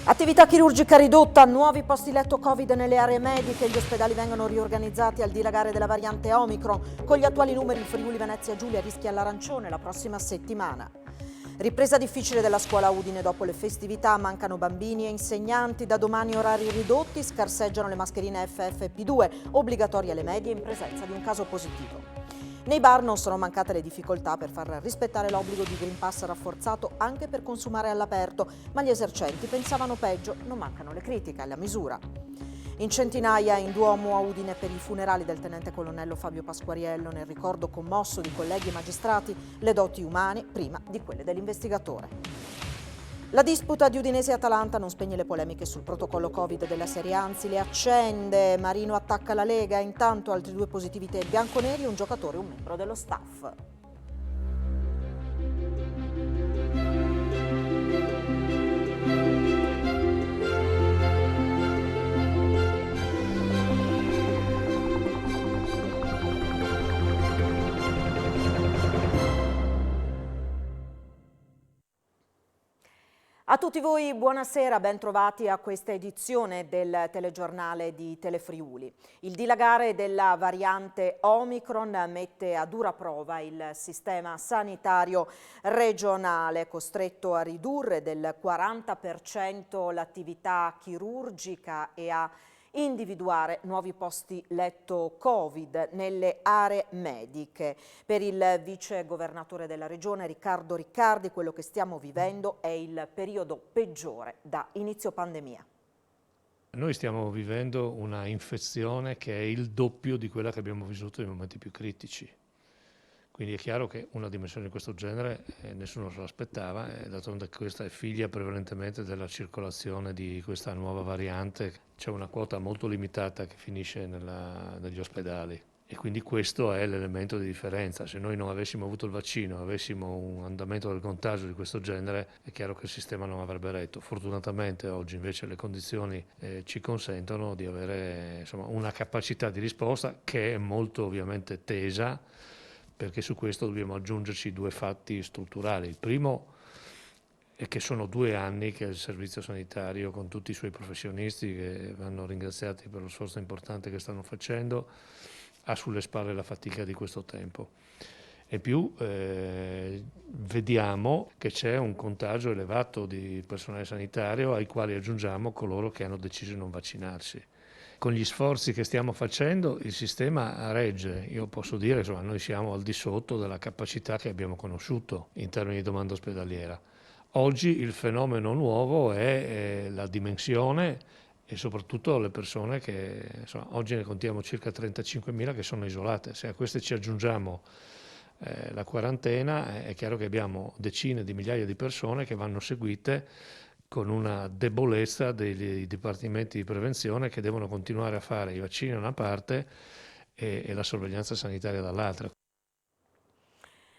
Attività chirurgica ridotta, nuovi posti letto Covid nelle aree mediche, gli ospedali vengono riorganizzati al dilagare della variante Omicron. Con gli attuali numeri il Friuli Venezia Giulia rischia l'arancione la prossima settimana. Ripresa difficile della scuola Udine dopo le festività, mancano bambini e insegnanti, da domani orari ridotti, scarseggiano le mascherine FFP2, obbligatorie alle medie in presenza di un caso positivo. Nei bar non sono mancate le difficoltà per far rispettare l'obbligo di Green Pass rafforzato anche per consumare all'aperto, ma gli esercenti pensavano peggio, non mancano le critiche alla misura. In centinaia in Duomo a Udine per i funerali del tenente colonnello Fabio Pasquariello, nel ricordo commosso di colleghi e magistrati, le doti umane prima di quelle dell'investigatore. La disputa di Udinese e Atalanta non spegne le polemiche sul protocollo Covid della Serie A, anzi le accende. Marino attacca la Lega, intanto altri due positività bianconeri, un giocatore e un membro dello staff. A tutti voi buonasera, ben trovati a questa edizione del telegiornale di Telefriuli. Il dilagare della variante Omicron mette a dura prova il sistema sanitario regionale, costretto a ridurre del 40% l'attività chirurgica e a individuare nuovi posti letto Covid nelle aree mediche. Per il vice governatore della regione Riccardo Riccardi, quello che stiamo vivendo è il periodo peggiore da inizio pandemia. Noi stiamo vivendo una infezione che è il doppio di quella che abbiamo vissuto nei momenti più critici. Quindi è chiaro che una dimensione di questo genere nessuno se lo aspettava, e d'altronde questa è figlia prevalentemente della circolazione di questa nuova variante. C'è una quota molto limitata che finisce negli ospedali e quindi questo è l'elemento di differenza. Se noi non avessimo avuto il vaccino, avessimo un andamento del contagio di questo genere, è chiaro che il sistema non avrebbe retto. Fortunatamente oggi invece le condizioni ci consentono di avere una capacità di risposta che è molto ovviamente tesa, perché su questo dobbiamo aggiungerci due fatti strutturali. Il primo è che sono 2 anni che il servizio sanitario, con tutti i suoi professionisti che vanno ringraziati per lo sforzo importante che stanno facendo, ha sulle spalle la fatica di questo tempo. E più vediamo che c'è un contagio elevato di personale sanitario, ai quali aggiungiamo coloro che hanno deciso di non vaccinarsi. Con gli sforzi che stiamo facendo il sistema regge. Io posso dire che noi siamo al di sotto della capacità che abbiamo conosciuto in termini di domanda ospedaliera. Oggi il fenomeno nuovo è la dimensione e soprattutto le persone che oggi ne contiamo circa 35.000 che sono isolate. Se a queste ci aggiungiamo la quarantena, è chiaro che abbiamo decine di migliaia di persone che vanno seguite con una debolezza dei dipartimenti di prevenzione, che devono continuare a fare i vaccini da una parte e la sorveglianza sanitaria dall'altra.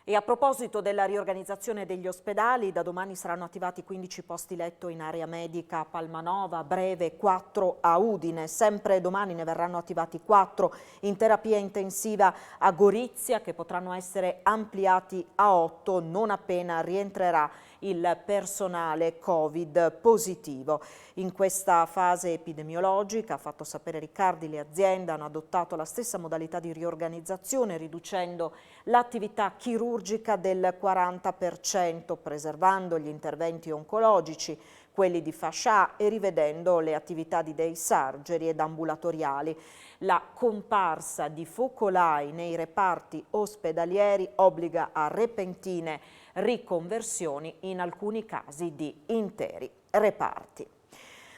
E a proposito della riorganizzazione degli ospedali, da domani saranno attivati 15 posti letto in area medica a Palmanova, Breve, 4 a Udine. Sempre domani ne verranno attivati 4 in terapia intensiva a Gorizia, che potranno essere ampliati a 8 non appena rientrerà il personale Covid positivo. In questa fase epidemiologica, ha fatto sapere Riccardi, le aziende hanno adottato la stessa modalità di riorganizzazione, riducendo l'attività chirurgica del 40%, preservando gli interventi oncologici, quelli di fascia A, e rivedendo le attività di day surgery ed ambulatoriali. La comparsa di focolai nei reparti ospedalieri obbliga a repentine riconversioni, in alcuni casi di interi reparti.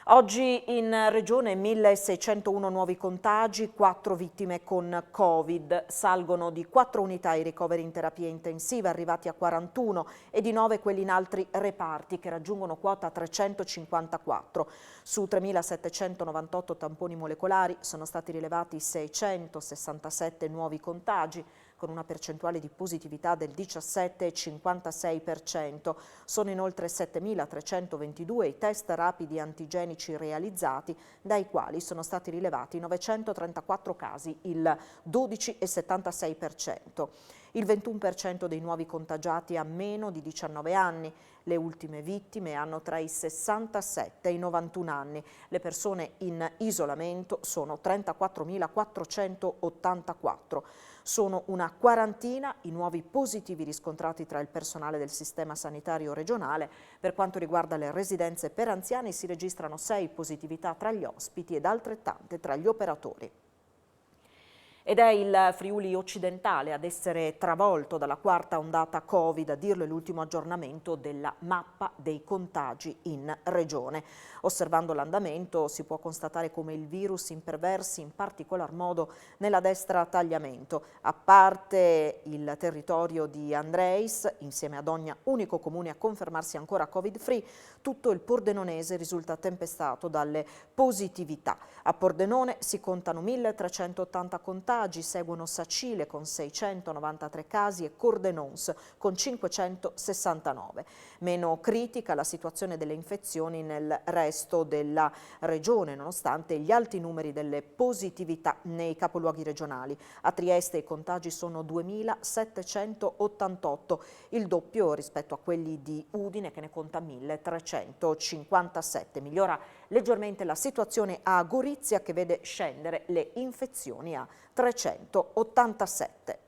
Oggi in regione 1.601 nuovi contagi, 4 vittime con Covid, salgono di 4 unità i ricoveri in terapia intensiva, arrivati a 41, e di 9 quelli in altri reparti, che raggiungono quota 354. Su 3.798 tamponi molecolari sono stati rilevati 667 nuovi contagi, con una percentuale di positività del 17,56%. Sono inoltre 7.322 i test rapidi antigenici realizzati, dai quali sono stati rilevati 934 casi, il 12,76%. Il 21% dei nuovi contagiati ha meno di 19 anni. Le ultime vittime hanno tra i 67 e i 91 anni. Le persone in isolamento sono 34.484. Sono una quarantina i nuovi positivi riscontrati tra il personale del sistema sanitario regionale. Per quanto riguarda le residenze per anziani si registrano 6 positività tra gli ospiti ed altrettante tra gli operatori. Ed è il Friuli occidentale ad essere travolto dalla quarta ondata Covid, a dirlo è l'ultimo aggiornamento della mappa dei contagi in regione. Osservando l'andamento si può constatare come il virus imperversi in particolar modo nella destra tagliamento. A parte il territorio di Andreis, insieme ad Ogna, unico comune a confermarsi ancora Covid-free, tutto il Pordenonese risulta tempestato dalle positività. A Pordenone si contano 1.380 contagi, seguono Sacile con 693 casi e Cordenons con 569. Meno critica la situazione delle infezioni nel resto della regione, nonostante gli alti numeri delle positività nei capoluoghi regionali. A Trieste i contagi sono 2.788, il doppio rispetto a quelli di Udine che ne conta 1.357. Migliora leggermente la situazione a Gorizia che vede scendere le infezioni a 387.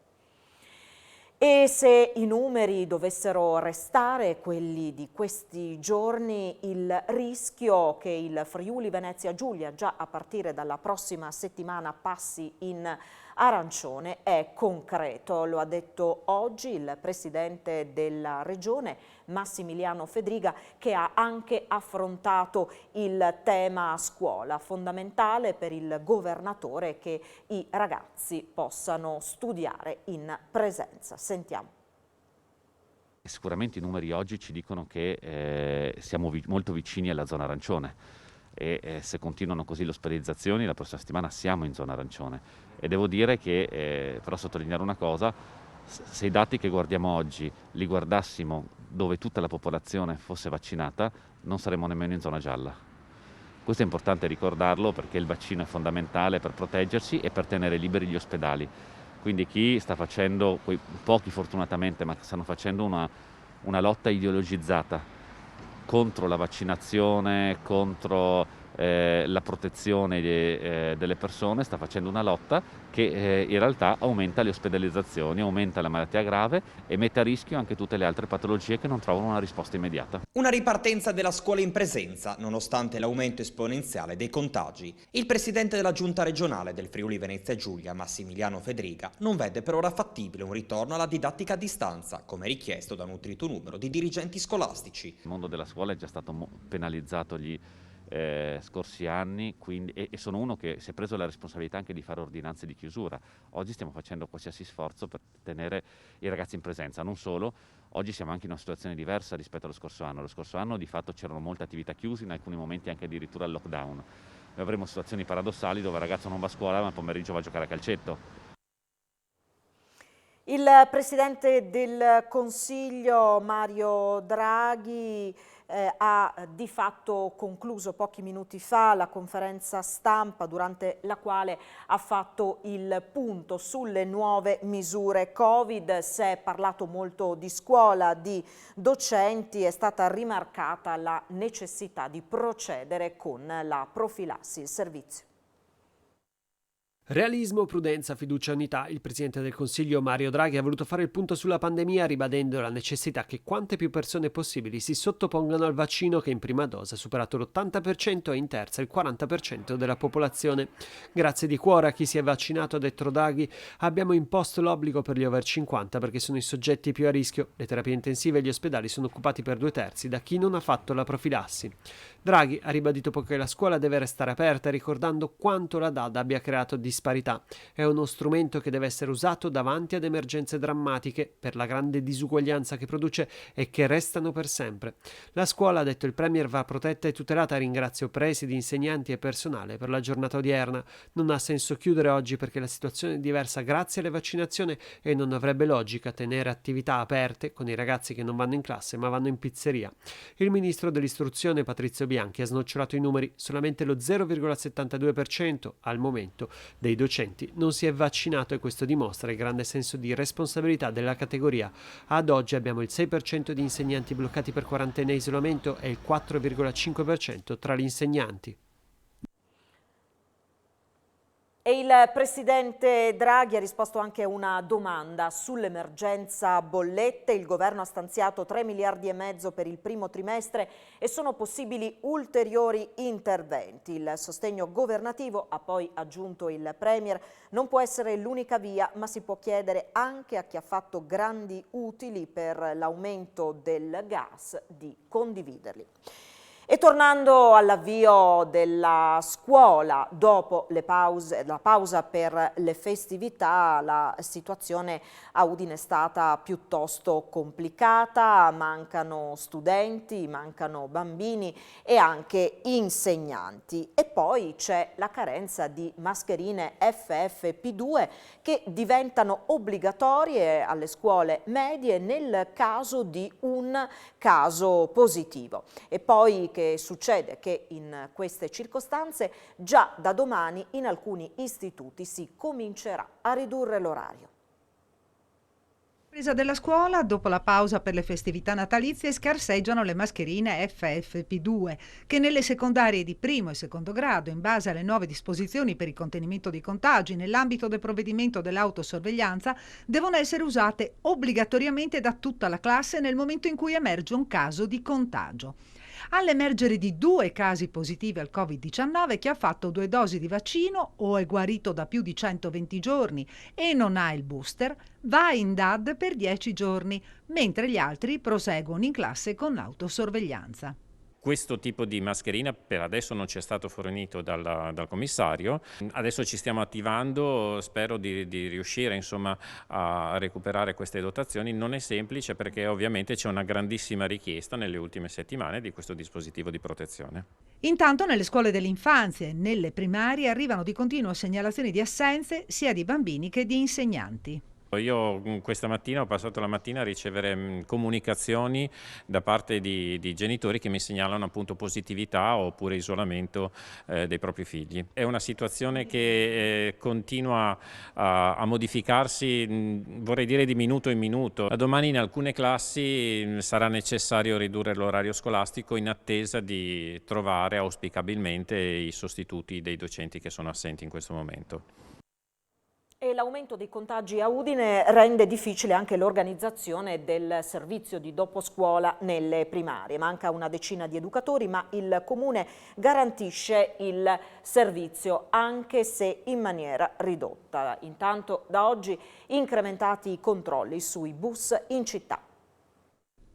E se i numeri dovessero restare quelli di questi giorni, il rischio che il Friuli Venezia Giulia già a partire dalla prossima settimana passi in arancione è concreto. Lo ha detto oggi il presidente della regione Massimiliano Fedriga, che ha anche affrontato il tema scuola, fondamentale per il governatore che i ragazzi possano studiare in presenza. Sentiamo. Sicuramente i numeri oggi ci dicono che siamo molto vicini alla zona arancione e se continuano così le ospedalizzazioni la prossima settimana siamo in zona arancione e devo dire che però sottolineare una cosa: se i dati che guardiamo oggi li guardassimo dove tutta la popolazione fosse vaccinata non saremmo nemmeno in zona gialla. Questo è importante ricordarlo perché il vaccino è fondamentale per proteggersi e per tenere liberi gli ospedali. Quindi chi sta facendo, quei pochi fortunatamente, ma stanno facendo una lotta ideologizzata contro la vaccinazione, contro la protezione delle persone, sta facendo una lotta che in realtà aumenta le ospedalizzazioni, aumenta la malattia grave e mette a rischio anche tutte le altre patologie che non trovano una risposta immediata. Una ripartenza della scuola in presenza, nonostante l'aumento esponenziale dei contagi. Il presidente della giunta regionale del Friuli Venezia Giulia, Massimiliano Fedriga, non vede per ora fattibile un ritorno alla didattica a distanza, come richiesto da un nutrito numero di dirigenti scolastici. Il mondo della scuola è già stato penalizzato gli scorsi anni, quindi, e sono uno che si è preso la responsabilità anche di fare ordinanze di chiusura. Oggi stiamo facendo qualsiasi sforzo per tenere i ragazzi in presenza, non solo. Oggi siamo anche in una situazione diversa rispetto allo scorso anno. Lo scorso anno di fatto c'erano molte attività chiuse, in alcuni momenti anche addirittura il lockdown. Noi avremo situazioni paradossali dove il ragazzo non va a scuola ma al pomeriggio va a giocare a calcetto. Il Presidente del Consiglio Mario Draghi ha di fatto concluso pochi minuti fa la conferenza stampa durante la quale ha fatto il punto sulle nuove misure Covid. Si è parlato molto di scuola, di docenti, è stata rimarcata la necessità di procedere con la profilassi, il servizio. Realismo, prudenza, fiducia, unità. Il Presidente del Consiglio Mario Draghi ha voluto fare il punto sulla pandemia, ribadendo la necessità che quante più persone possibili si sottopongano al vaccino, che in prima dose ha superato l'80% e in terza il 40% della popolazione. Grazie di cuore a chi si è vaccinato, ha detto Draghi. Abbiamo imposto l'obbligo per gli over 50 perché sono i soggetti più a rischio. Le terapie intensive e gli ospedali sono occupati per 2/3 da chi non ha fatto la profilassi. Draghi ha ribadito poi che la scuola deve restare aperta, ricordando quanto la DAD abbia creato disparità. È uno strumento che deve essere usato davanti ad emergenze drammatiche, per la grande disuguaglianza che produce e che restano per sempre. La scuola, ha detto il Premier, va protetta e tutelata. Ringrazio presidi, insegnanti e personale per la giornata odierna. Non ha senso chiudere oggi perché la situazione è diversa grazie alle vaccinazioni e non avrebbe logica tenere attività aperte con i ragazzi che non vanno in classe ma vanno in pizzeria. Il ministro dell'istruzione Patrizio Bianchi ha snocciolato i numeri: solamente lo 0,72% al momento dei docenti non si è vaccinato e questo dimostra il grande senso di responsabilità della categoria. Ad oggi abbiamo il 6% di insegnanti bloccati per quarantena e isolamento e il 4,5% tra gli insegnanti. E il presidente Draghi ha risposto anche a una domanda sull'emergenza bollette. Il governo ha stanziato 3,5 miliardi per il primo trimestre e sono possibili ulteriori interventi. Il sostegno governativo, ha poi aggiunto il Premier, non può essere l'unica via, ma si può chiedere anche a chi ha fatto grandi utili per l'aumento del gas di condividerli. E tornando all'avvio della scuola, dopo la pausa per le festività, la situazione a Udine è stata piuttosto complicata, mancano studenti, mancano bambini e anche insegnanti. E poi c'è la carenza di mascherine FFP2 che diventano obbligatorie alle scuole medie nel caso di un caso positivo. E poi che succede? Che in queste circostanze già da domani in alcuni istituti si comincerà a ridurre l'orario. Presa della scuola, dopo la pausa per le festività natalizie scarseggiano le mascherine FFP2 che nelle secondarie di primo e secondo grado, in base alle nuove disposizioni per il contenimento dei contagi nell'ambito del provvedimento dell'autosorveglianza, devono essere usate obbligatoriamente da tutta la classe nel momento in cui emerge un caso di contagio. All'emergere di 2 casi positivi al Covid-19, chi ha fatto 2 dosi di vaccino o è guarito da più di 120 giorni e non ha il booster, va in DAD per 10 giorni, mentre gli altri proseguono in classe con l'autosorveglianza. Questo tipo di mascherina per adesso non ci è stato fornito dal commissario, adesso ci stiamo attivando, spero di riuscire insomma a recuperare queste dotazioni. Non è semplice perché ovviamente c'è una grandissima richiesta nelle ultime settimane di questo dispositivo di protezione. Intanto nelle scuole dell'infanzia e nelle primarie arrivano di continuo segnalazioni di assenze sia di bambini che di insegnanti. Io questa mattina ho passato la mattina a ricevere comunicazioni da parte di genitori che mi segnalano appunto positività oppure isolamento dei propri figli. È una situazione che continua a modificarsi, vorrei dire di minuto in minuto. Da domani in alcune classi sarà necessario ridurre l'orario scolastico in attesa di trovare auspicabilmente i sostituti dei docenti che sono assenti in questo momento. E l'aumento dei contagi a Udine rende difficile anche l'organizzazione del servizio di doposcuola nelle primarie. Manca una decina di educatori, ma il Comune garantisce il servizio anche se in maniera ridotta. Intanto da oggi incrementati i controlli sui bus in città.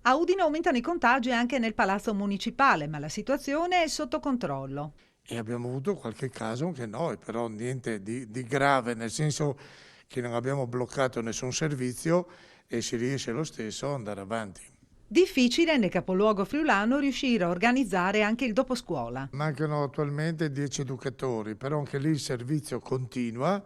A Udine aumentano i contagi anche nel Palazzo Municipale, ma la situazione è sotto controllo. E abbiamo avuto qualche caso anche noi, però niente di grave, nel senso che non abbiamo bloccato nessun servizio e si riesce lo stesso ad andare avanti. Difficile nel capoluogo friulano riuscire a organizzare anche il doposcuola. Mancano attualmente 10 educatori, però anche lì il servizio continua,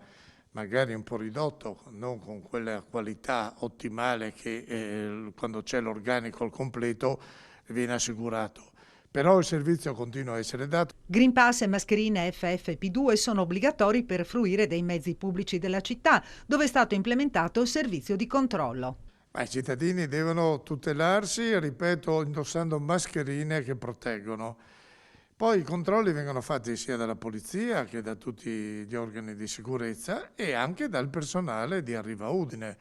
magari un po' ridotto, non con quella qualità ottimale che quando c'è l'organico al completo viene assicurato. Però il servizio continua a essere dato. Green Pass e mascherine FFP2 sono obbligatori per fruire dei mezzi pubblici della città, dove è stato implementato il servizio di controllo. Ma i cittadini devono tutelarsi, ripeto, indossando mascherine che proteggono. Poi i controlli vengono fatti sia dalla polizia che da tutti gli organi di sicurezza e anche dal personale di Arriva Udine,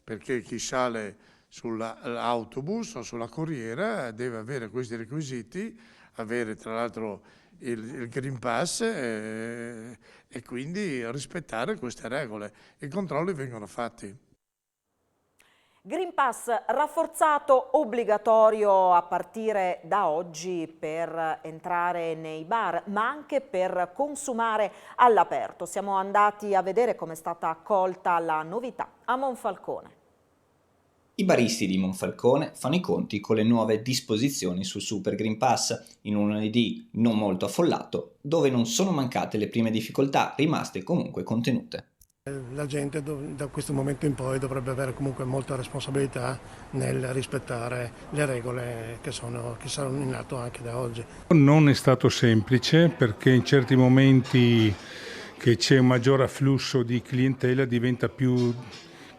perché chi sale sull'autobus o sulla corriera deve avere questi requisiti, avere tra l'altro il Green Pass e quindi rispettare queste regole. I controlli vengono fatti. Green Pass rafforzato, obbligatorio a partire da oggi per entrare nei bar, ma anche per consumare all'aperto. Siamo andati a vedere come è stata accolta la novità a Monfalcone. I baristi di Monfalcone fanno i conti con le nuove disposizioni sul Super Green Pass, in un lunedì non molto affollato, dove non sono mancate le prime difficoltà, rimaste comunque contenute. La gente da questo momento in poi dovrebbe avere comunque molta responsabilità nel rispettare le regole che saranno in atto anche da oggi. Non è stato semplice perché in certi momenti che c'è un maggior afflusso di clientela diventa più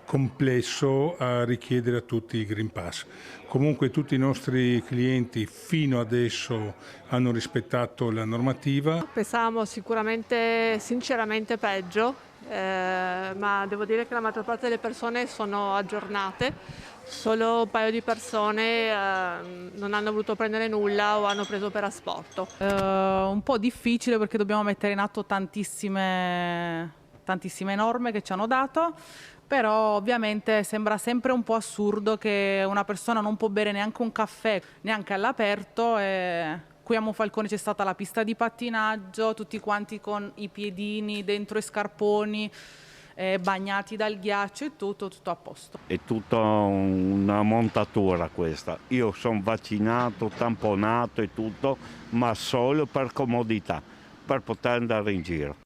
complesso a richiedere a tutti il Green Pass. Comunque tutti i nostri clienti fino adesso hanno rispettato la normativa. Pensavamo sinceramente peggio, ma devo dire che la maggior parte delle persone sono aggiornate. Solo un paio di persone non hanno voluto prendere nulla o hanno preso per asporto. Un po' difficile perché dobbiamo mettere in atto tantissime norme che ci hanno dato, però ovviamente sembra sempre un po' assurdo che una persona non può bere neanche un caffè, neanche all'aperto. Qui a Monfalcone c'è stata la pista di pattinaggio, tutti quanti con i piedini dentro i scarponi, bagnati dal ghiaccio e tutto a posto. È tutta una montatura questa. Io sono vaccinato, tamponato e tutto, ma solo per comodità, per poter andare in giro.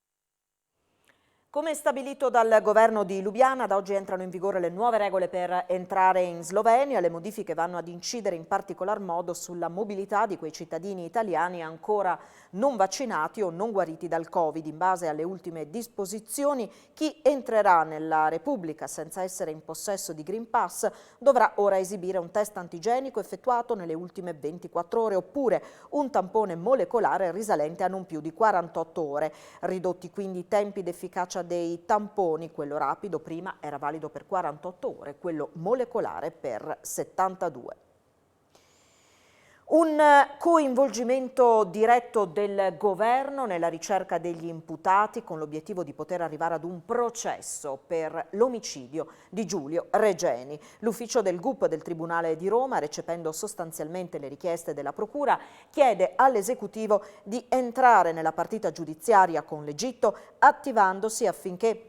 Come stabilito dal governo di Lubiana, da oggi entrano in vigore le nuove regole per entrare in Slovenia. Le modifiche vanno ad incidere in particolar modo sulla mobilità di quei cittadini italiani ancora non vaccinati o non guariti dal Covid. In base alle ultime disposizioni, chi entrerà nella Repubblica senza essere in possesso di Green Pass dovrà ora esibire un test antigenico effettuato nelle ultime 24 ore oppure un tampone molecolare risalente a non più di 48 ore. Ridotti quindi i tempi d'efficacia dei tamponi, quello rapido prima era valido per 48 ore, quello molecolare per 72. Un coinvolgimento diretto del governo nella ricerca degli imputati con l'obiettivo di poter arrivare ad un processo per l'omicidio di Giulio Regeni. L'ufficio del GUP del Tribunale di Roma, recependo sostanzialmente le richieste della Procura, chiede all'esecutivo di entrare nella partita giudiziaria con l'Egitto, attivandosi affinché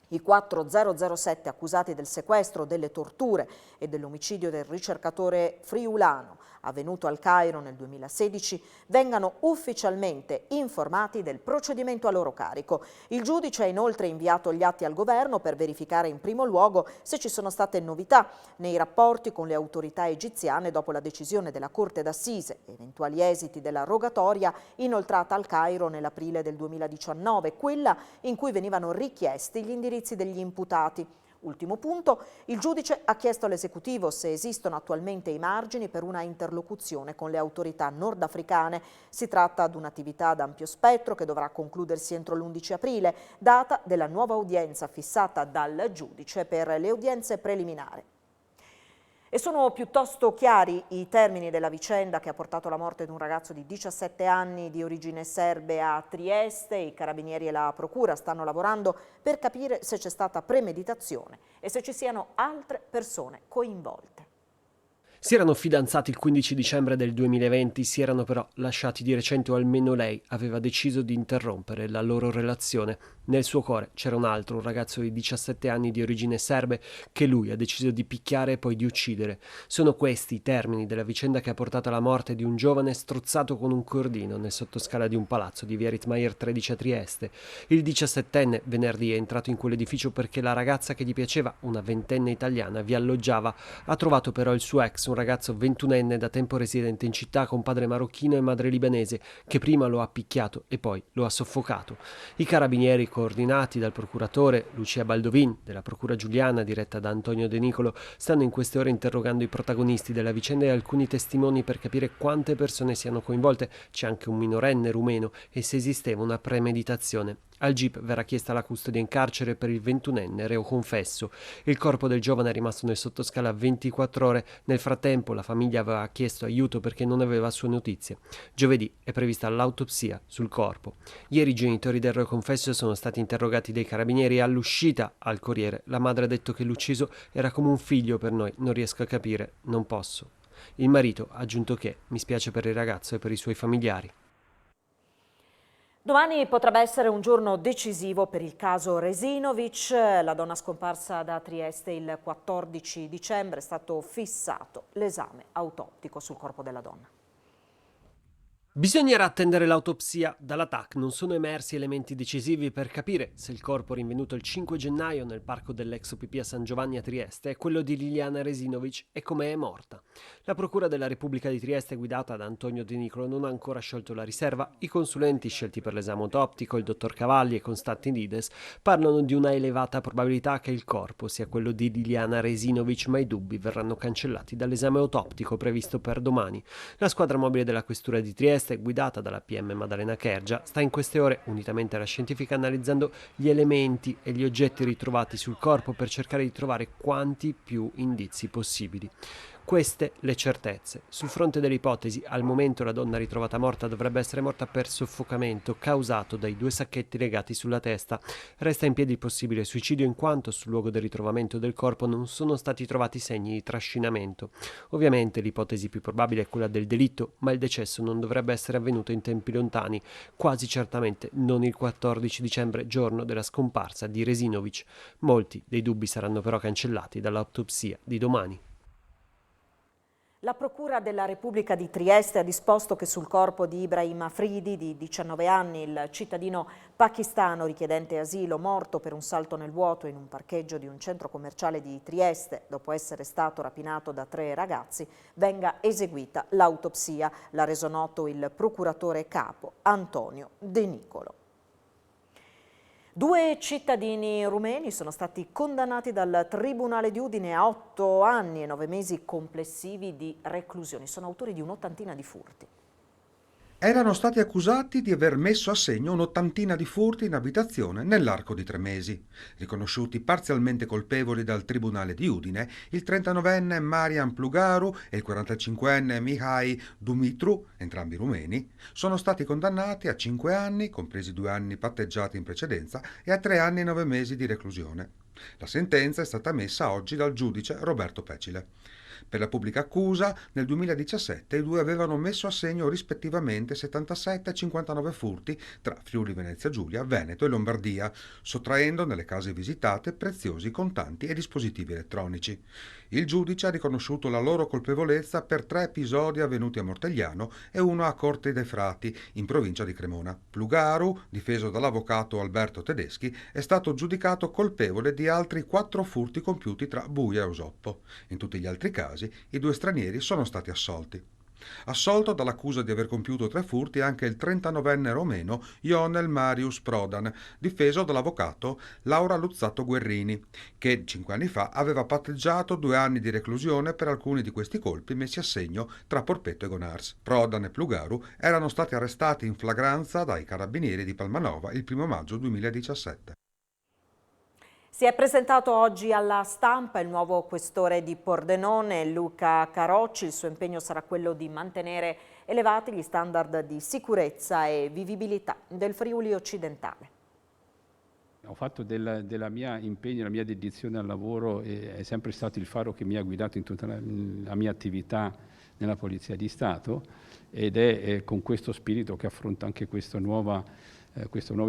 i 4007 accusati del sequestro, delle torture e dell'omicidio del ricercatore friulano avvenuto al Cairo nel 2016 vengano ufficialmente informati del procedimento a loro carico. Il giudice ha inoltre inviato gli atti al governo per verificare in primo luogo se ci sono state novità nei rapporti con le autorità egiziane dopo la decisione della Corte d'Assise, eventuali esiti della rogatoria inoltrata al Cairo nell'aprile del 2019, quella in cui venivano richiesti gli indirizzi degli imputati. Ultimo punto, il giudice ha chiesto all'esecutivo se esistono attualmente i margini per una interlocuzione con le autorità nordafricane. Si tratta di un'attività ad ampio spettro che dovrà concludersi entro l'11 aprile, data della nuova udienza fissata dal giudice per le udienze preliminari. E sono piuttosto chiari i termini della vicenda che ha portato alla morte di un ragazzo di 17 anni di origine serbe a Trieste. I carabinieri e la procura stanno lavorando per capire se c'è stata premeditazione e se ci siano altre persone coinvolte. Si erano fidanzati il 15 dicembre del 2020, si erano però lasciati di recente, o almeno lei aveva deciso di interrompere la loro relazione. Nel suo cuore c'era un altro, un ragazzo di 17 anni di origine serbe che lui ha deciso di picchiare e poi di uccidere. Sono questi i termini della vicenda che ha portato alla morte di un giovane strozzato con un cordino nel sottoscala di un palazzo di via Rittmeier 13 a Trieste. Il 17enne venerdì è entrato in quell'edificio perché la ragazza che gli piaceva, una ventenne italiana, vi alloggiava. Ha trovato però il suo ex, un ragazzo 21enne da tempo residente in città con padre marocchino e madre libanese, che prima lo ha picchiato e poi lo ha soffocato. I carabinieri, coordinati dal procuratore Lucia Baldovin della Procura Giuliana, diretta da Antonio De Nicolo, stanno in queste ore interrogando i protagonisti della vicenda e alcuni testimoni per capire quante persone siano coinvolte. C'è anche un minorenne rumeno e se esisteva una premeditazione. Al GIP verrà chiesta la custodia in carcere per il 21enne reo confesso. Il corpo del giovane è rimasto nel sottoscala 24 ore. Nel frattempo la famiglia aveva chiesto aiuto perché non aveva sue notizie. Giovedì è prevista l'autopsia sul corpo. Ieri i genitori del reo confesso sono stati interrogati dai carabinieri e all'uscita al Corriere la madre ha detto che l'ucciso era come un figlio per noi, non riesco a capire, non posso. Il marito ha aggiunto che mi spiace per il ragazzo e per i suoi familiari. Domani potrebbe essere un giorno decisivo per il caso Resinovic. La donna scomparsa da Trieste il 14 dicembre è stato fissato l'esame autoptico sul corpo della donna. Bisognerà attendere l'autopsia. Dalla TAC non sono emersi elementi decisivi per capire se il corpo rinvenuto il 5 gennaio nel parco dell'ex OPP a San Giovanni a Trieste è quello di Liliana Resinovic e come è morta. La Procura della Repubblica di Trieste, guidata da Antonio De Nicolo, non ha ancora sciolto la riserva. I consulenti scelti per l'esame autoptico, il dottor Cavalli e Constantinides, parlano di una elevata probabilità che il corpo sia quello di Liliana Resinovic, ma i dubbi verranno cancellati dall'esame autoptico previsto per domani. La squadra mobile della Questura di Trieste, guidata dalla PM Maddalena Kergia, sta in queste ore, unitamente alla scientifica, analizzando gli elementi e gli oggetti ritrovati sul corpo per cercare di trovare quanti più indizi possibili. Queste le certezze. Sul fronte delle ipotesi, al momento la donna ritrovata morta dovrebbe essere morta per soffocamento causato dai 2 sacchetti legati sulla testa. Resta in piedi il possibile suicidio in quanto sul luogo del ritrovamento del corpo non sono stati trovati segni di trascinamento. Ovviamente l'ipotesi più probabile è quella del delitto, ma il decesso non dovrebbe essere avvenuto in tempi lontani, quasi certamente non il 14 dicembre, giorno della scomparsa di Resinovic. Molti dei dubbi saranno però cancellati dall'autopsia di domani. La Procura della Repubblica di Trieste ha disposto che sul corpo di Ibrahim Afridi, di 19 anni, il cittadino pakistano richiedente asilo morto per un salto nel vuoto in un parcheggio di un centro commerciale di Trieste, dopo essere stato rapinato da 3 ragazzi, venga eseguita l'autopsia. L'ha reso noto il procuratore capo Antonio De Nicolo. 2 cittadini rumeni sono stati condannati dal Tribunale di Udine a 8 anni e 9 mesi complessivi di reclusione. Sono autori di un'ottantina di furti. Erano stati accusati di aver messo a segno un'ottantina di furti in abitazione nell'arco di 3 mesi. Riconosciuti parzialmente colpevoli dal Tribunale di Udine, il 39enne Marian Plugaru e il 45enne Mihai Dumitru, entrambi rumeni, sono stati condannati a 5 anni, compresi 2 anni patteggiati in precedenza, e a 3 anni e 9 mesi di reclusione. La sentenza è stata emessa oggi dal giudice Roberto Pecile. Per la pubblica accusa, nel 2017 i 2 avevano messo a segno rispettivamente 77 e 59 furti tra Friuli Venezia Giulia, Veneto e Lombardia, sottraendo nelle case visitate preziosi contanti e dispositivi elettronici. Il giudice ha riconosciuto la loro colpevolezza per 3 episodi avvenuti a Mortegliano e 1 a Corte dei Frati, in provincia di Cremona. Plugaru, difeso dall'avvocato Alberto Tedeschi, è stato giudicato colpevole di altri 4 furti compiuti tra Buia e Osoppo. In tutti gli altri casi i 2 stranieri sono stati assolti. Assolto dall'accusa di aver compiuto 3 furti anche il 39enne romeno Ionel Marius Prodan, difeso dall'avvocato Laura Luzzato Guerrini, che 5 anni fa aveva patteggiato 2 anni di reclusione per alcuni di questi colpi messi a segno tra Porpetto e Gonars. Prodan e Plugaru erano stati arrestati in flagranza dai carabinieri di Palmanova il 1 maggio 2017. Si è presentato oggi alla stampa il nuovo questore di Pordenone, Luca Carocci. Il suo impegno sarà quello di mantenere elevati gli standard di sicurezza e vivibilità del Friuli occidentale. Ho fatto della mia impegno, la mia dedizione al lavoro, è sempre stato il faro che mi ha guidato in tutta la mia attività nella Polizia di Stato, ed è con questo spirito che affronto anche questo nuovo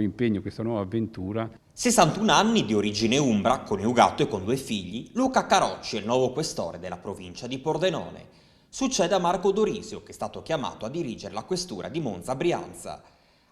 impegno, questa nuova avventura. 61 anni, di origine umbra, coniugato e con 2 figli, Luca Carocci è il nuovo questore della provincia di Pordenone. Succede a Marco Dorisio, che è stato chiamato a dirigere la questura di Monza Brianza.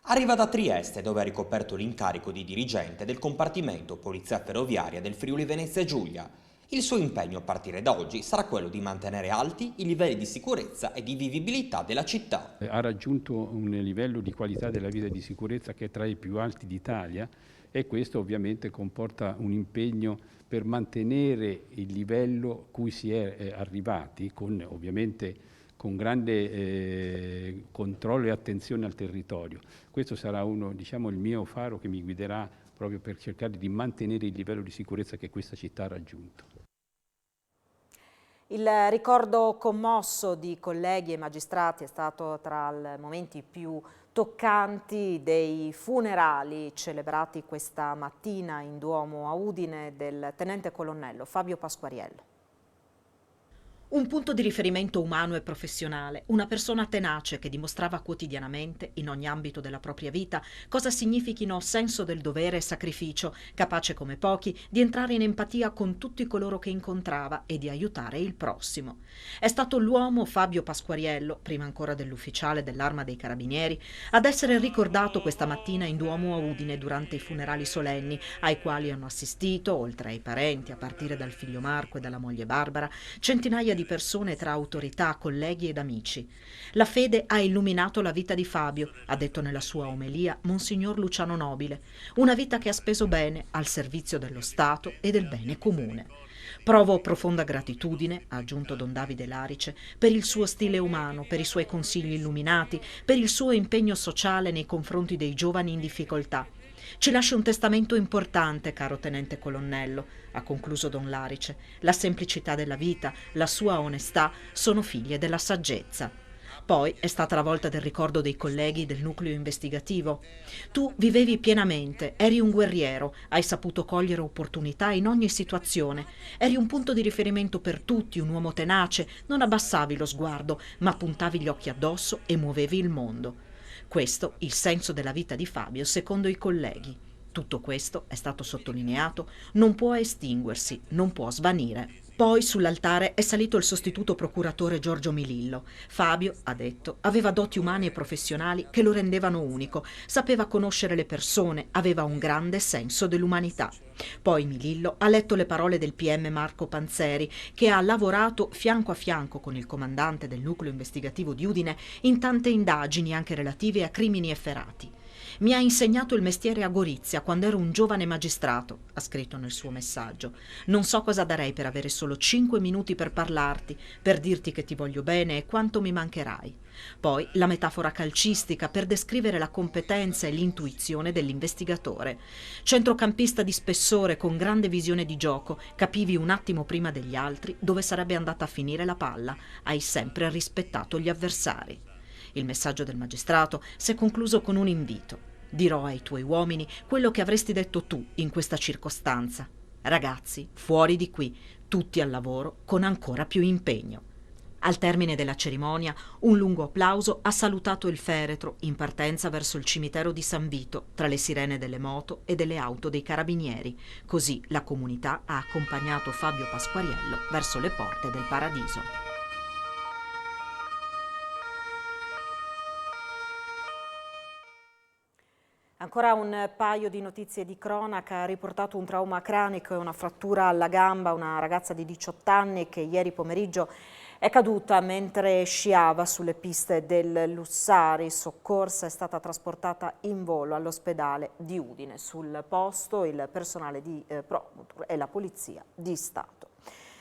Arriva da Trieste, dove ha ricoperto l'incarico di dirigente del compartimento Polizia Ferroviaria del Friuli Venezia Giulia. Il suo impegno a partire da oggi sarà quello di mantenere alti i livelli di sicurezza e di vivibilità della città. Ha raggiunto un livello di qualità della vita e di sicurezza che è tra i più alti d'Italia, e questo ovviamente comporta un impegno per mantenere il livello cui si è arrivati, ovviamente con grande controllo e attenzione al territorio. Questo sarà il mio faro che mi guiderà proprio per cercare di mantenere il livello di sicurezza che questa città ha raggiunto. Il ricordo commosso di colleghi e magistrati è stato tra i momenti più toccanti dei funerali celebrati questa mattina in Duomo a Udine del tenente colonnello Fabio Pasquariello. Un punto di riferimento umano e professionale, una persona tenace che dimostrava quotidianamente, in ogni ambito della propria vita, cosa significhino senso del dovere e sacrificio, capace come pochi di entrare in empatia con tutti coloro che incontrava e di aiutare il prossimo. È stato l'uomo Fabio Pasquariello, prima ancora dell'ufficiale dell'Arma dei Carabinieri, ad essere ricordato questa mattina in Duomo a Udine durante i funerali solenni, ai quali hanno assistito, oltre ai parenti, a partire dal figlio Marco e dalla moglie Barbara, centinaia di persone tra autorità, colleghi ed amici. La fede ha illuminato la vita di Fabio, ha detto nella sua omelia Monsignor Luciano Nobile, una vita che ha speso bene al servizio dello Stato e del bene comune. Provo profonda gratitudine, ha aggiunto Don Davide Larice, per il suo stile umano, per i suoi consigli illuminati, per il suo impegno sociale nei confronti dei giovani in difficoltà. Ci lascia un testamento importante, caro tenente colonnello, ha concluso Don Larice. La semplicità della vita, la sua onestà sono figlie della saggezza. Poi è stata la volta del ricordo dei colleghi del nucleo investigativo. Tu vivevi pienamente, eri un guerriero, hai saputo cogliere opportunità in ogni situazione. Eri un punto di riferimento per tutti, un uomo tenace, non abbassavi lo sguardo, ma puntavi gli occhi addosso e muovevi il mondo. Questo il senso della vita di Fabio secondo i colleghi. Tutto questo, è stato sottolineato, non può estinguersi, non può svanire. Poi sull'altare è salito il sostituto procuratore Giorgio Milillo. Fabio, ha detto, aveva doti umane e professionali che lo rendevano unico, sapeva conoscere le persone, aveva un grande senso dell'umanità. Poi Milillo ha letto le parole del PM Marco Panzeri, che ha lavorato fianco a fianco con il comandante del nucleo investigativo di Udine in tante indagini anche relative a crimini efferati. Mi ha insegnato il mestiere a Gorizia quando ero un giovane magistrato, ha scritto nel suo messaggio. Non so cosa darei per avere solo 5 minuti per parlarti, per dirti che ti voglio bene e quanto mi mancherai. Poi la metafora calcistica per descrivere la competenza e l'intuizione dell'investigatore. Centrocampista di spessore con grande visione di gioco, capivi un attimo prima degli altri dove sarebbe andata a finire la palla. Hai sempre rispettato gli avversari. Il messaggio del magistrato si è concluso con un invito. Dirò ai tuoi uomini quello che avresti detto tu in questa circostanza. Ragazzi, fuori di qui, tutti al lavoro con ancora più impegno. Al termine della cerimonia, un lungo applauso ha salutato il feretro in partenza verso il cimitero di San Vito, tra le sirene delle moto e delle auto dei carabinieri. Così la comunità ha accompagnato Fabio Pasquariello verso le porte del paradiso. Ancora un paio di notizie di cronaca. Ha riportato un trauma cranico e una frattura alla gamba una ragazza di 18 anni che ieri pomeriggio è caduta mentre sciava sulle piste del Lussari. Soccorsa, è stata trasportata in volo all'ospedale di Udine. Sul posto il personale di Promotur e la Polizia di Stato.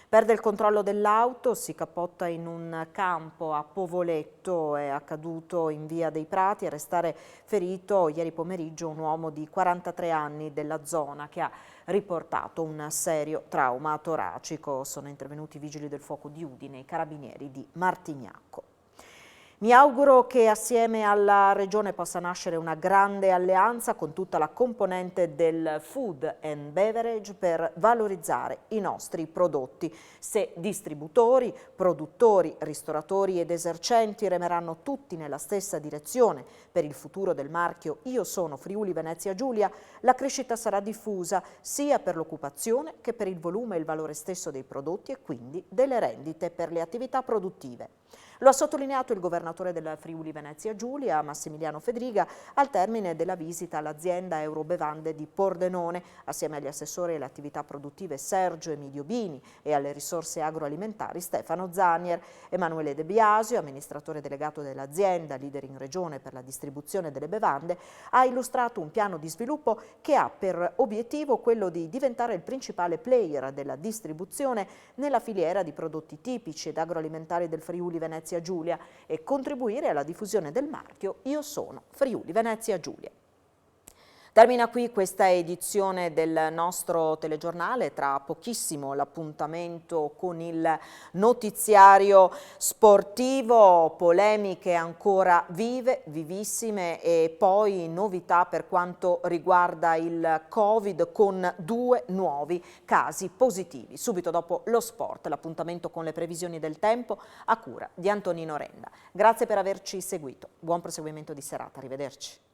Perde il controllo dell'auto, si cappotta in un campo a Povoletto, è accaduto in via dei Prati. A restare ferito ieri pomeriggio un uomo di 43 anni della zona che ha riportato un serio trauma toracico. Sono intervenuti i vigili del fuoco di Udine e i carabinieri di Martignacco. Mi auguro che assieme alla Regione possa nascere una grande alleanza con tutta la componente del food and beverage per valorizzare i nostri prodotti. Se distributori, produttori, ristoratori ed esercenti remeranno tutti nella stessa direzione per il futuro del marchio Io sono Friuli Venezia Giulia, la crescita sarà diffusa sia per l'occupazione che per il volume e il valore stesso dei prodotti e quindi delle rendite per le attività produttive. Lo ha sottolineato il governatore della Friuli Venezia Giulia, Massimiliano Fedriga, al termine della visita all'azienda Eurobevande di Pordenone, assieme agli assessori alle attività produttive Sergio Emidio Bini e alle risorse agroalimentari Stefano Zanier. Emanuele De Biasio, amministratore delegato dell'azienda, leader in regione per la distribuzione delle bevande, ha illustrato un piano di sviluppo che ha per obiettivo quello di diventare il principale player della distribuzione nella filiera di prodotti tipici ed agroalimentari del Friuli Venezia Giulia e contribuire alla diffusione del marchio Io sono Friuli Venezia Giulia. Termina qui questa edizione del nostro telegiornale, tra pochissimo l'appuntamento con il notiziario sportivo, polemiche ancora vive, vivissime e poi novità per quanto riguarda il Covid con 2 nuovi casi positivi. Subito dopo lo sport, l'appuntamento con le previsioni del tempo a cura di Antonino Renda. Grazie per averci seguito, buon proseguimento di serata, arrivederci.